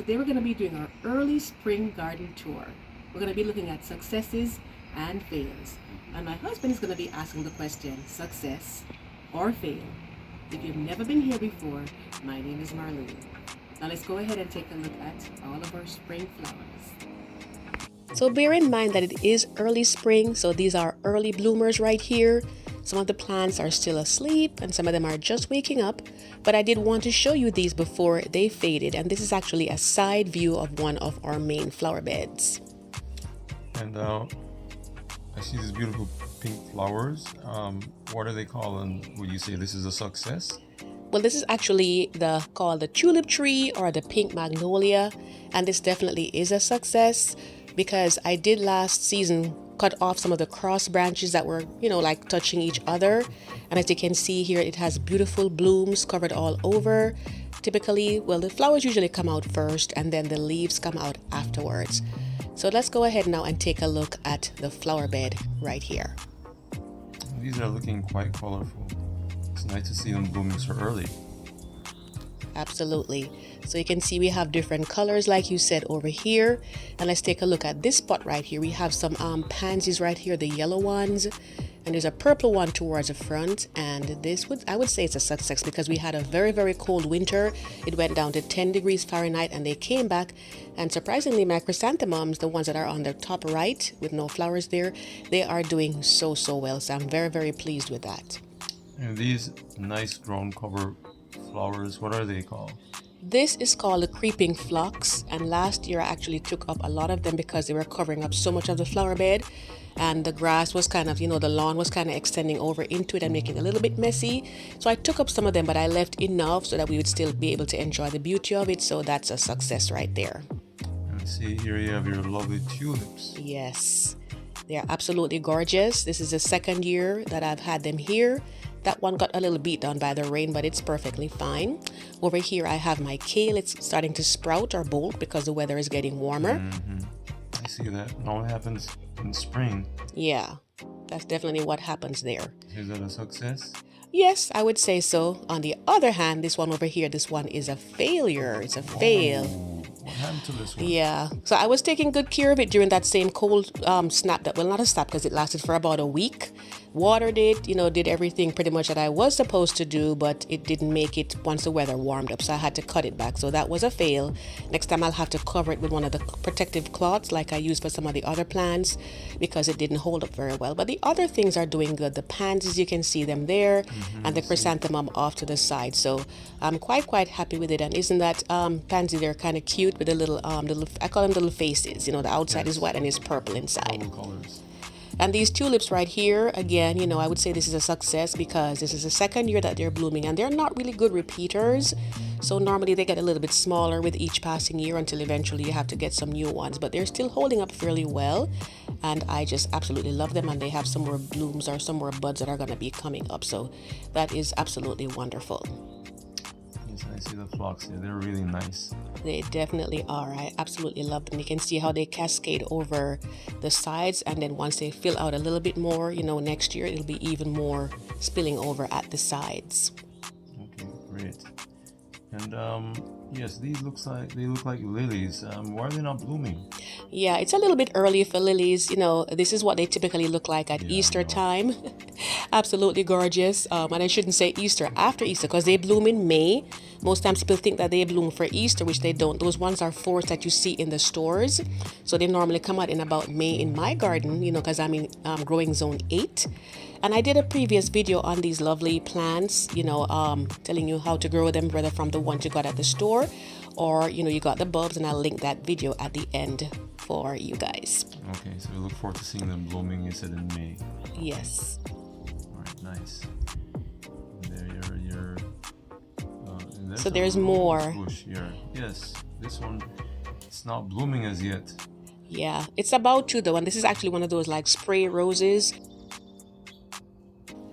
Today we're going to be doing our early spring garden tour. We're going to be looking at successes and fails. And my husband is going to be asking the question, success or fail. If you've never been here before, my name is Marlene. Now let's go ahead and take a look at all of our spring flowers. So bear in mind that it is early spring, so these are early bloomers right here. Some of the plants are still asleep and some of them are just waking up, but I did want to show you these before they faded, and this is actually a side view of one of our main flower beds. And I see these beautiful pink flowers. What are they called, and would you say this is a success? Well, this is actually called the tulip tree or the pink magnolia, and this definitely is a success because I did last season cut off some of the cross branches that were, like touching each other. And as you can see here, it has beautiful blooms covered all over. Typically, well, the flowers usually come out first and then the leaves come out afterwards. So let's go ahead now and take a look at the flower bed right here. These are looking quite colorful. It's nice to see them blooming so early. Absolutely. So you can see we have different colors like you said over here. And let's take a look at this spot right here. We have some pansies right here, the yellow ones. And there's a purple one towards the front. And I would say it's a success because we had a very, very cold winter. It went down to 10 degrees Fahrenheit and they came back. And surprisingly, my chrysanthemums, the ones that are on the top right with no flowers there, they are doing so well. So I'm very, very pleased with that. And these nice ground cover flowers, what are they called? This is called the creeping phlox, and last year I actually took up a lot of them because they were covering up so much of the flower bed, and the grass was kind of, the lawn was kind of extending over into it and making it a little bit messy. So I took up some of them, but I left enough so that we would still be able to enjoy the beauty of it. So that's a success right there. And see, here you have your lovely tulips. Yes, they are absolutely gorgeous. This is the second year that I've had them here. That one got a little beat down by the rain, but it's perfectly fine. Over here, I have my kale. It's starting to sprout or bolt because the weather is getting warmer. I see that. It all happens in spring. Yeah, that's definitely what happens there. Is that a success? Yes, I would say so. On the other hand, this one over here, this one is a failure. It's a fail. What happened to this one? Yeah, so I was taking good care of it during that same cold snap not a snap because it lasted for about a week. Watered it, did everything pretty much that I was supposed to do, but it didn't make it once the weather warmed up, so I had to cut it back. So that was a fail. Next time I'll have to cover it with one of the protective cloths like I used for some of the other plants because it didn't hold up very well. But the other things are doing good. The pansies, you can see them there, and the chrysanthemum off to the side. So I'm quite happy with it. And isn't that pansy there kind of cute with the little I call them little faces. The outside is white and it's purple inside. All colors. And these tulips right here, again, I would say this is a success because this is the second year that they're blooming and they're not really good repeaters. So normally they get a little bit smaller with each passing year until eventually you have to get some new ones. But they're still holding up fairly well. And I just absolutely love them. And they have some more blooms or some more buds that are going to be coming up. So that is absolutely wonderful. Yes, I see the phlox here. They're really nice. They definitely are. I absolutely love them. You can see how they cascade over the sides, and then once they fill out a little bit more, next year it'll be even more spilling over at the sides. Okay, great. And yes, these look like lilies. Why are they not blooming? Yeah, it's a little bit early for lilies. This is what they typically look like at Easter time. Absolutely gorgeous. And I shouldn't say Easter, after Easter, because they bloom in May. Most times people think that they bloom for Easter, which they don't. Those ones are forests that you see in the stores. So they normally come out in about May in my garden, because I'm in growing zone 8. And I did a previous video on these lovely plants, telling you how to grow them, whether from the ones you got at the store or, you got the bulbs, and I'll link that video at the end for you guys. Okay, so we look forward to seeing them blooming, you said, in May. Yes. All right, nice. There you're and so there's more. Bush here. Yes, this one, it's not blooming as yet. Yeah, it's about to though, and this is actually one of those like spray roses.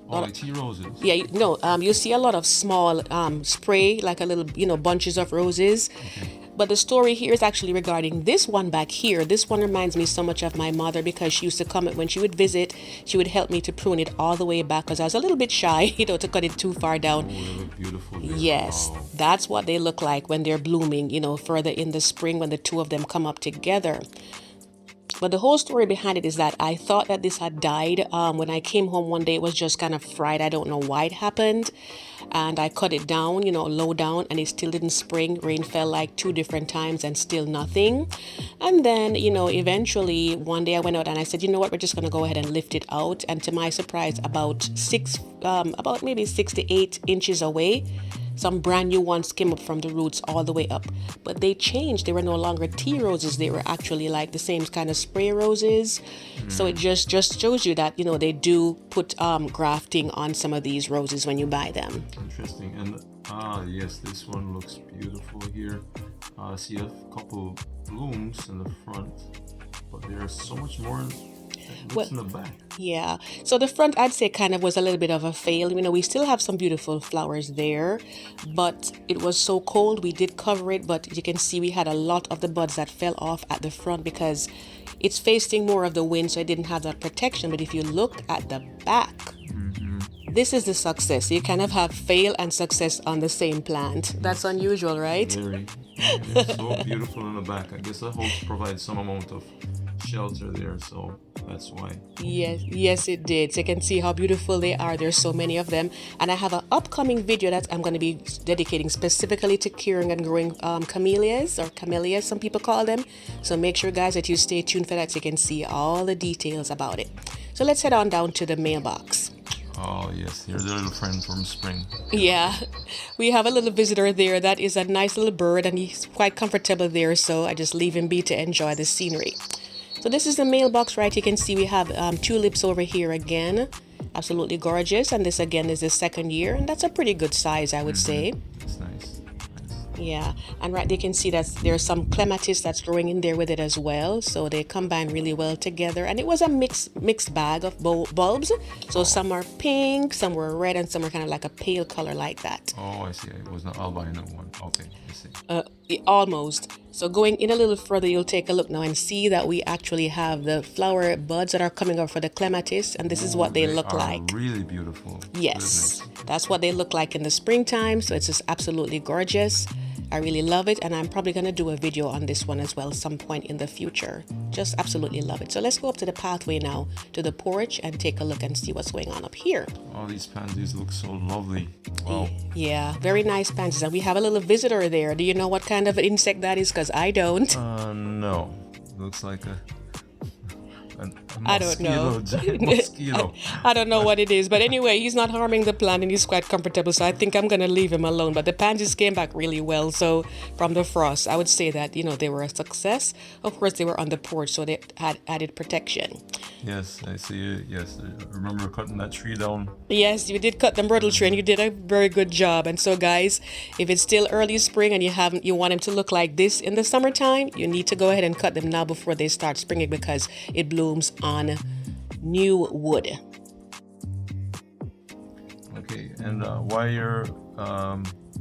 Oh, like tea roses. Yeah, you'll see a lot of small spray, like a little, bunches of roses. Okay. But the story here is actually regarding this one back here. This one reminds me so much of my mother because she used to come when she would visit, she would help me to prune it all the way back because I was a little bit shy, to cut it too far down. Oh, they look beautiful there. Yes, Wow. that's what they look like when they're blooming, further in the spring when the two of them come up together. But the whole story behind it is that I thought that this had died. When I came home one day, it was just kind of fried. I don't know why it happened. And I cut it down, low down, and it still didn't spring. Rain fell like 2 different times and still nothing. And then, eventually one day I went out and I said, you know what, we're just going to go ahead and lift it out. And to my surprise, about maybe 6 to 8 inches away, some brand new ones came up from the roots all the way up. But they changed. They were no longer tea roses. They were actually like the same kind of spray roses. So it just shows you that, they do put grafting on some of these roses when you buy them. Interesting. And yes, this one looks beautiful here. I see a couple blooms in the front, but there's so much more that looks in the back. Yeah. So the front, I'd say, kind of was a little bit of a fail. We still have some beautiful flowers there, but it was so cold. We did cover it, but you can see we had a lot of the buds that fell off at the front because it's facing more of the wind, so it didn't have that protection. But if you look at the back, this is the success. You kind of have fail and success on the same plant. That's unusual, right? Very. It's so beautiful in the back. I guess the house provides some amount of shelter there, so that's why. Yes, it did. So you can see how beautiful they are. There's so many of them, and I have an upcoming video that I'm going to be dedicating specifically to curing and growing camellias, or camellias some people call them. So make sure, guys, that you stay tuned for that so you can see all the details about it. So let's head on down to the mailbox. Oh yes, here's a little friend from spring. Yeah, we have a little visitor there. That is a nice little bird, and he's quite comfortable there, so I just leave him be to enjoy the scenery. So this is the mailbox, right? You can see we have tulips over here again. Absolutely gorgeous. And this again is the second year, and that's a pretty good size, I would say. It's nice. Yeah, and right, you can see that there's some clematis that's growing in there with it as well. So they combine really well together. And it was a mixed bag of bulbs. So some are pink, some were red, and some are kind of like a pale color like that. Oh, I see. It was not albino one. Okay, I see. Almost. So going in a little further, you'll take a look now and see that we actually have the flower buds that are coming up for the clematis, and this is what they look like. Really beautiful. Yes, that's what they look like in the springtime. So it's just absolutely gorgeous. I really love it, and I'm probably going to do a video on this one as well some point in the future. Just absolutely love it. So let's go up to the pathway now to the porch and take a look and see what's going on up here. All these pansies look so lovely. Wow. Yeah, very nice pansies. And we have a little visitor there. Do you know what kind of an insect that is? Because I don't. No. Looks like a I don't know. Giant mosquito. I don't know what it is. But anyway, he's not harming the plant and he's quite comfortable. So I think I'm going to leave him alone. But the pansies came back really well. So from the frost, I would say that, they were a success. Of course, they were on the porch, so they had added protection. Yes, I see. Yes, I remember cutting that tree down. Yes, you did cut the myrtle tree and you did a very good job. And so, guys, if it's still early spring and you want them to look like this in the summertime, you need to go ahead and cut them now before they start springing because it blooms on new wood. Okay, and why your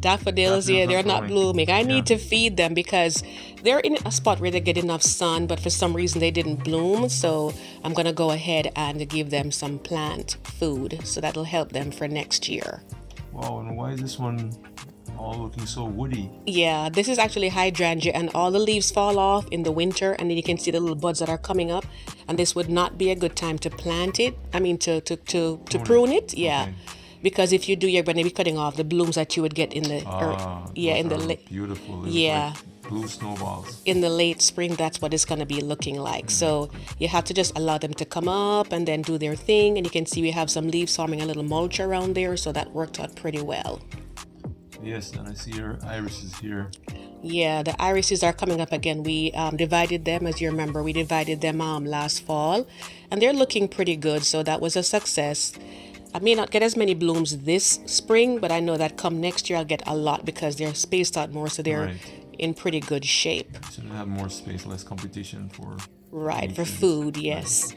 daffodils, they're not blooming. I need to feed them because they're in a spot where they get enough sun, but for some reason they didn't bloom. So I'm going to go ahead and give them some plant food. So that'll help them for next year. Wow, and why is this one all looking so woody? Yeah, this is actually hydrangea, and all the leaves fall off in the winter, and then you can see the little buds that are coming up. And this would not be a good time to plant it. I mean, to prune it. Yeah. Okay. Because if you do, you're going to be cutting off the blooms that you would get in the beautiful. Like blue snowballs. In the late spring, that's what it's going to be looking like. So you have to just allow them to come up and then do their thing. And you can see we have some leaves forming a little mulch around there, so that worked out pretty well. Yes, and I see your irises here. Yeah, the irises are coming up again. We divided them, as you remember. We divided them last fall, and they're looking pretty good. So that was a success. I may not get as many blooms this spring, but I know that come next year I'll get a lot because they're spaced out more, so they're in pretty good shape. So they have more space, less competition for for food, yes.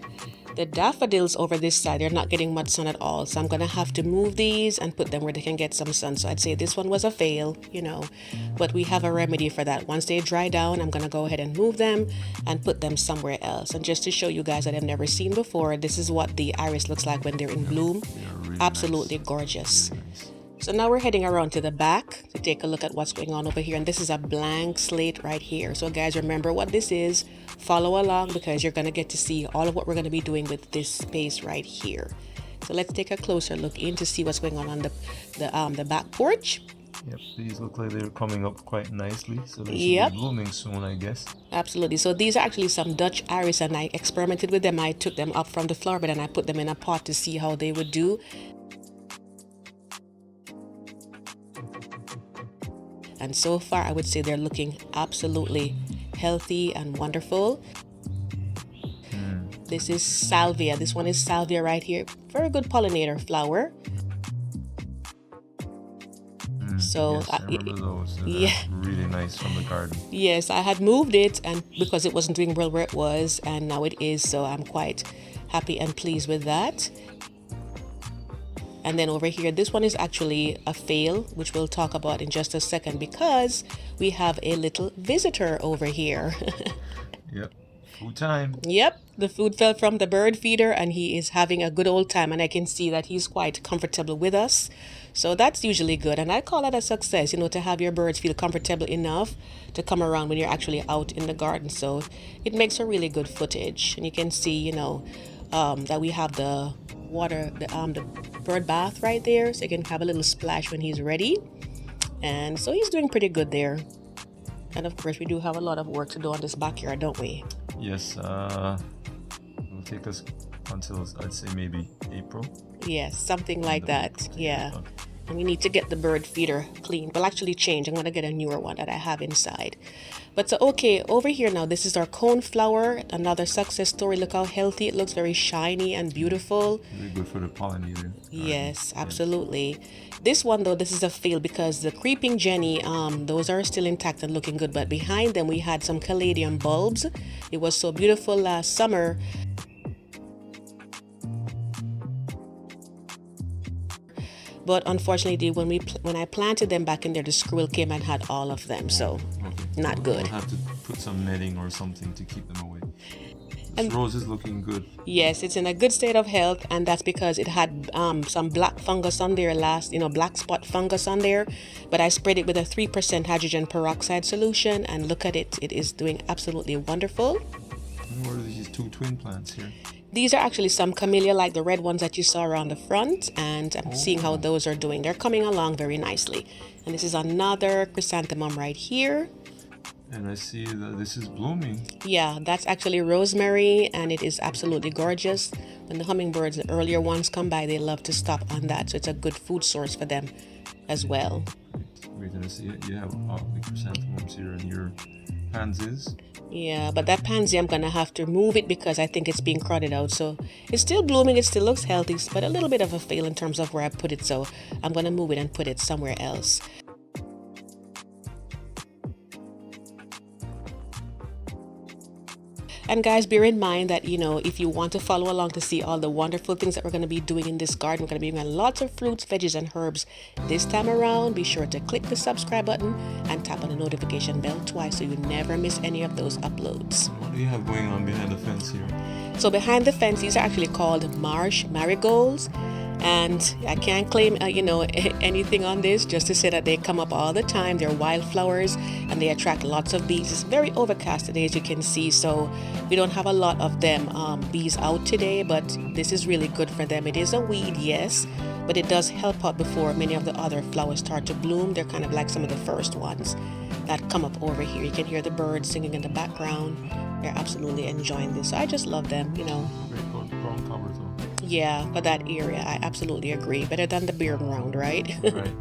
The daffodils over this side, they're not getting much sun at all. So I'm going to have to move these and put them where they can get some sun. So I'd say this one was a fail, you know, but we have a remedy for that. Once they dry down, I'm going to go ahead and move them and put them somewhere else. And just to show you guys that I've never seen before, this is what the iris looks like when they're in bloom. Really Absolutely nice. gorgeous. Really nice. So now we're heading around to the back to take a look at what's going on over here. And this is a blank slate right here. So guys, remember what this is. Follow along because you're going to get to see all of what we're going to be doing with this space right here. So let's take a closer look in to see what's going on the back porch. Yep, these look like they're coming up quite nicely. So they should Yep. be blooming soon, I guess. Absolutely. So these are actually some Dutch iris and I experimented with them. I took them up from the flower bed and I put them in a pot to see how they would do. And so far, I would say they're looking absolutely healthy and wonderful. This is salvia. This one is salvia right here. Very good pollinator flower. So yes, I remember those. yeah, Really nice from the garden. yes, I had moved it and because it wasn't doing well where it was, and now it is. So I'm quite happy and pleased with that. And then over here, this one is actually a fail, which we'll talk about in just a second because we have a little visitor over here. Yep, food time. Yep, the food fell from the bird feeder and he is having a good old time, and I can see that he's quite comfortable with us. So that's usually good, and I call that a success, you know, to have your birds feel comfortable enough to come around when you're actually out in the garden. So it makes a really good footage, and you can see, you know, that we have the water, the bird bath right there, so you can have a little splash when he's ready. And so he's doing pretty good there. And of course, we do have a lot of work to do on this backyard, don't we? Yes, it'll take us until I'd say maybe April. Yes, something like that. Yeah. done. And we need to get the bird feeder clean. Well, actually change. I'm going to get a newer one that I have inside. But so, okay, over here now, this is our coneflower. Another success story. Look how healthy it looks. Very shiny and beautiful. Really good for the pollinator. Yes, absolutely. This one, though, this is a fail because the creeping Jenny, those are still intact and looking good. But behind them, we had some caladium bulbs. It was so beautiful last summer. But unfortunately, when I planted them back in there, the squirrel came and had all of them. So not good. We'll have to put some netting or something to keep them away. This rose is looking good. Yes, it's in a good state of health, and that's because it had some black fungus on there black spot fungus on there. But I sprayed it with a 3% hydrogen peroxide solution, and look at it. It is doing absolutely wonderful. And what are these two twin plants here? These are actually some camellia, like the red ones that you saw around the front, and I'm seeing how those are doing. They're coming along very nicely. And this is another chrysanthemum right here. And I see that this is blooming. Yeah, that's actually rosemary, and it is absolutely gorgeous. When the hummingbirds, the earlier ones, come by, they love to stop on that. So it's a good food source for them as well. Wait, and I see you have the chrysanthemums here and your pansies. Yeah, but that pansy, I'm going to have to move it because I think it's being crowded out. So it's still blooming. It still looks healthy, but a little bit of a fail in terms of where I put it. So I'm going to move it and put it somewhere else. And guys, bear in mind that, if you want to follow along to see all the wonderful things that we're going to be doing in this garden, we're going to be doing lots of fruits, veggies, and herbs this time around. Be sure to click the subscribe button and tap on the notification bell twice so you never miss any of those uploads. What do you have going on behind the fence here? So behind the fence, these are actually called marsh marigolds. And I can't claim, anything on this, just to say that they come up all the time. They're wildflowers and they attract lots of bees. It's very overcast today, as you can see, so we don't have a lot of them bees out today, but this is really good for them. It is a weed, yes, but it does help out before many of the other flowers start to bloom. They're kind of like some of the first ones that come up over here. You can hear the birds singing in the background. They're absolutely enjoying this. So I just love them, Very good ground cover though. Yeah, for that area, I absolutely agree. Better than the bare ground, right? Right.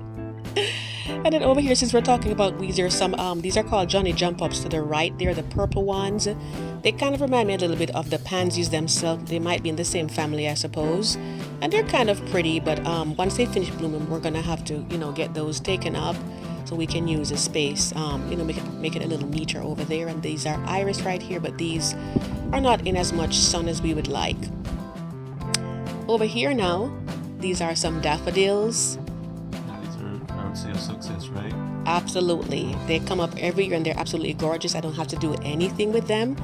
And then over here, since we're talking about weeds, there's some, these are called Johnny Jump Ups to the right there, the purple ones. They kind of remind me a little bit of the pansies themselves. They might be in the same family, I suppose. And they're kind of pretty, but once they finish blooming, we're going to have to, get those taken up so we can use the space, make it a little neater over there. And these are iris right here, but these are not in as much sun as we would like. Over here now, these are some daffodils. Yeah, these are, I would say, a success, right? Absolutely. They come up every year and they're absolutely gorgeous. I don't have to do anything with them.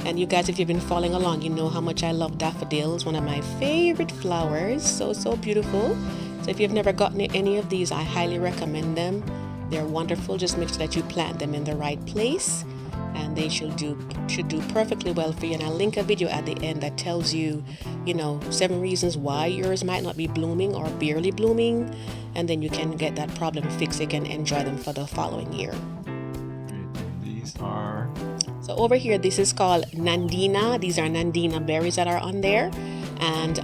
And you guys, if you've been following along, you know how much I love daffodils, one of my favorite flowers. So beautiful. So if you've never gotten any of these, I highly recommend them. They're wonderful. Just make sure that you plant them in the right place, and they should do perfectly well for you. And I'll link a video at the end that tells you, 7 reasons why yours might not be blooming or barely blooming, and then you can get that problem fixed. You can enjoy them for the following year. Great. These are... So over here, this is called Nandina. These are Nandina berries that are on there. And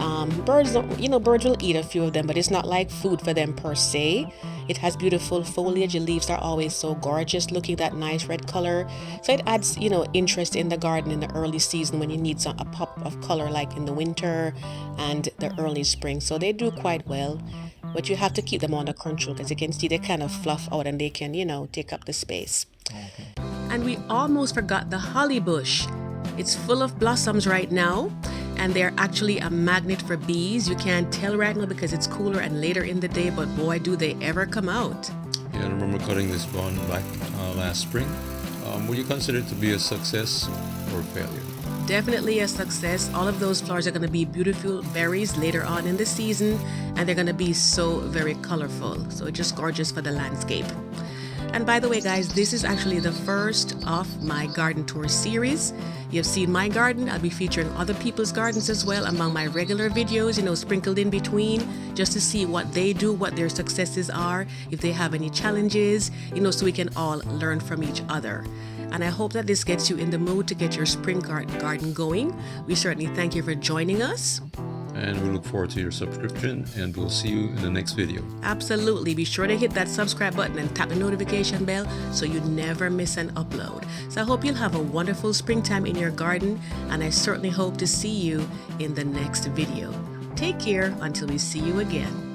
birds will eat a few of them, but it's not like food for them per se. It has beautiful foliage. The leaves are always so gorgeous looking, that nice red color. So it adds, interest in the garden in the early season when you need a pop of color, like in the winter and the early spring. So they do quite well, but you have to keep them under control because you can see they kind of fluff out and they can, take up the space. Okay. And we almost forgot the holly bush. It's full of blossoms right now, and they're actually a magnet for bees. You can't tell right now because it's cooler and later in the day, but boy, do they ever come out. Yeah, I remember cutting this one back last spring. Would you consider it to be a success or failure? Definitely a success. All of those flowers are going to be beautiful berries later on in the season, and they're going to be so very colorful. So just gorgeous for the landscape. And by the way, guys, this is actually the first of my garden tour series. You've seen my garden. I'll be featuring other people's gardens as well among my regular videos, sprinkled in between, just to see what they do, what their successes are, if they have any challenges, so we can all learn from each other. And I hope that this gets you in the mood to get your spring garden going. We certainly thank you for joining us. And we look forward to your subscription, and we'll see you in the next video. Absolutely. Be sure to hit that subscribe button and tap the notification bell so you never miss an upload. So I hope you'll have a wonderful springtime in your garden, and I certainly hope to see you in the next video. Take care until we see you again.